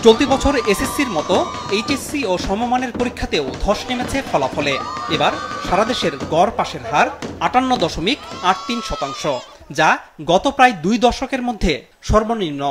চলতি বছর এসএসসির মতো এইচএসসি ও সমমানের পরীক্ষাতেও ধস নেমেছে ফলাফলে। এবার সারা দেশের গড় পাশের হার 58.83%, যা গত প্রায় 2 দশকের মধ্যে সর্বনিম্ন।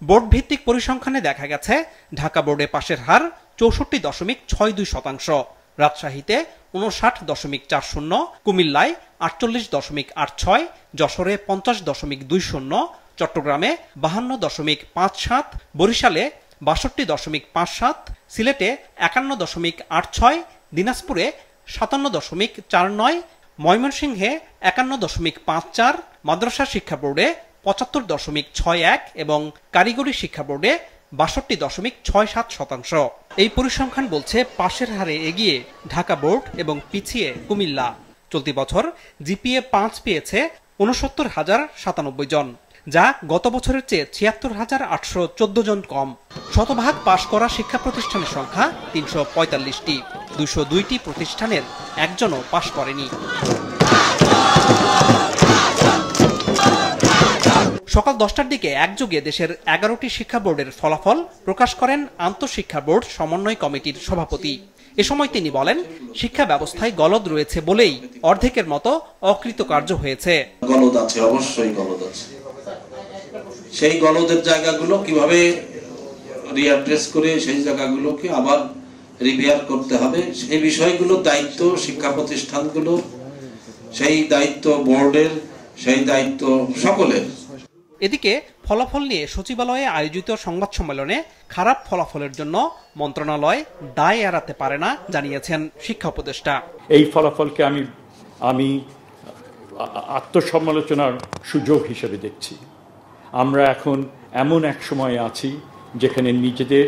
বোর্ড ভিত্তিক পরিসংখ্যানে দেখা গেছে ঢাকা বোর্ডে পাশের হার 64.62%, রাজশাহীতে 59.40, কুমিল্লায় 48.86, যশোরে 50.20, চট্টগ্রামে 52.57, বরিশালে 62.57, সিলেটে 51.86, দিনাজপুরে 57.49, ময়মনসিংহে 51.54, মাদ্রাসা শিক্ষা বোর্ডে 75.61 এবং কারিগরি শিক্ষা বোর্ডে 62.67%। এই পরিসংখ্যান বলছে পাশের হারে এগিয়ে ঢাকা বোর্ড এবং পিছিয়ে কুমিল্লা। চলতি বছর জিপিএ 5 পেয়েছে 69,097 জন, যা গত বছরের চেয়ে 76,814 জন কম। শতভাগ পাশ করা শিক্ষা প্রতিষ্ঠানের সংখ্যা 345টি, 202টি প্রতিষ্ঠানের একজনও পাশ করেনি। সকাল 10টার দিকে একযোগে দেশের 11টি শিক্ষা বোর্ডের ফলাফল প্রকাশ করেন আন্তঃশিক্ষা বোর্ড সমন্বয় কমিটির সভাপতি। এ সময় তিনি বলেন, শিক্ষা ব্যবস্থায় গলদ রয়েছে বলেই অর্ধেকের মতো অকৃতকার্য হয়েছে। গলদ আছে, অবশ্যই গলদ আছে। সেই গলদের জায়গাগুলো কিভাবে রিঅ্যাড্রেস করে সেই জায়গাগুলোকে আবার রিপেয়ার করতে হবে, সেই বিষয়গুলো দায়িত্ব শিক্ষা প্রতিষ্ঠানগুলো, সেই দায়িত্ব বোর্ডের, সেই দায়িত্ব সকলের। এদিকে ফলাফল নিয়ে সচিবালয়ে আয়োজিত সংবাদ সম্মেলনে খারাপ ফলাফলের জন্য মন্ত্রণালয় দায় এড়াতে পারে না জানিয়েছেন শিক্ষা উপদেষ্টা। এই ফলাফলকে আমি আত্মসমালোচনার সুযোগ হিসেবে দেখছি। আমরা এখন এমন এক সময়ে আছি যেখানে নিজেদের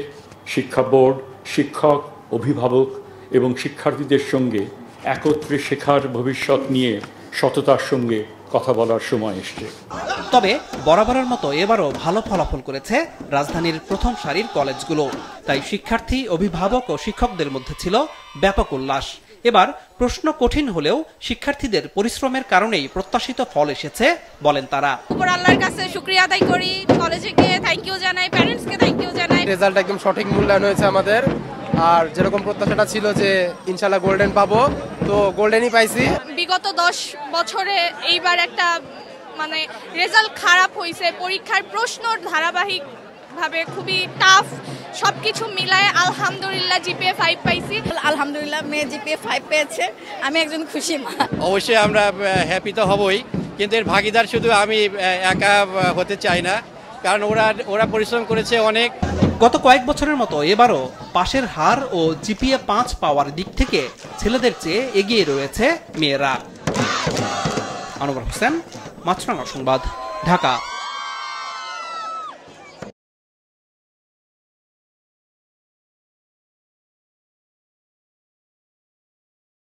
শিক্ষা বোর্ড, শিক্ষক, অভিভাবক এবং শিক্ষার্থীদের সঙ্গে একত্রে শেখার ভবিষ্যৎ নিয়ে সততার সঙ্গে কথা বলার সময় এসছে। তবে বরাবরের মতো এবারও ভালো ফলাফল করেছে রাজধানীর প্রথম সারির কলেজগুলো। তাই শিক্ষার্থী, অভিভাবক ও শিক্ষকদের মধ্যে ছিল ব্যাপক উল্লাস। এবার প্রশ্ন কঠিন হলেও শিক্ষার্থীদের পরিশ্রমের কারণেই প্রত্যাশিত ফল এসেছে বলেন তারা। উপর আল্লাহর কাছে শুকরিয়া আদায় করি, কলেজে গিয়ে থ্যাংক ইউ জানাই, প্যারেন্টসকে থ্যাংক ইউ জানাই। রেজাল্ট একদম সঠিক মূল্যায়ন হয়েছে আমাদের, আর যেরকম প্রত্যাশাটা ছিল যে ইনশাআল্লাহ গোল্ডেন পাবো, তো গোল্ডেনই পাইছি। বিগত 10 বছরে এইবার একটা রেজাল্ট খারাপ হয়েছে, পরীক্ষার প্রশ্ন ধারাবাহিক ভাবে খুবই টাফ, সবকিছু মিলায় আলহামদুলিল্লাহ জিপিএ 5 পাইছি। আলহামদুলিল্লাহ মেয়ে জিপিএ 5 পেয়েছে, আমি একজন খুশি মা। অবশ্যই আমরা হ্যাপি তো হবই, কিন্তু এর ভাগিদার শুধু আমি একা হতে চাই না, কারণ ওরা পরিশ্রম করেছে অনেক। গত কয়েক বছরের মতো এবারও পাশের হার ও জিপিএ 5 পাওয়ার দিক থেকে ছেলেদের চেয়ে এগিয়ে রয়েছে মেয়েরা। আনোয়ার হোসেন, মাছরাঙা সংবাদ, ঢাকা।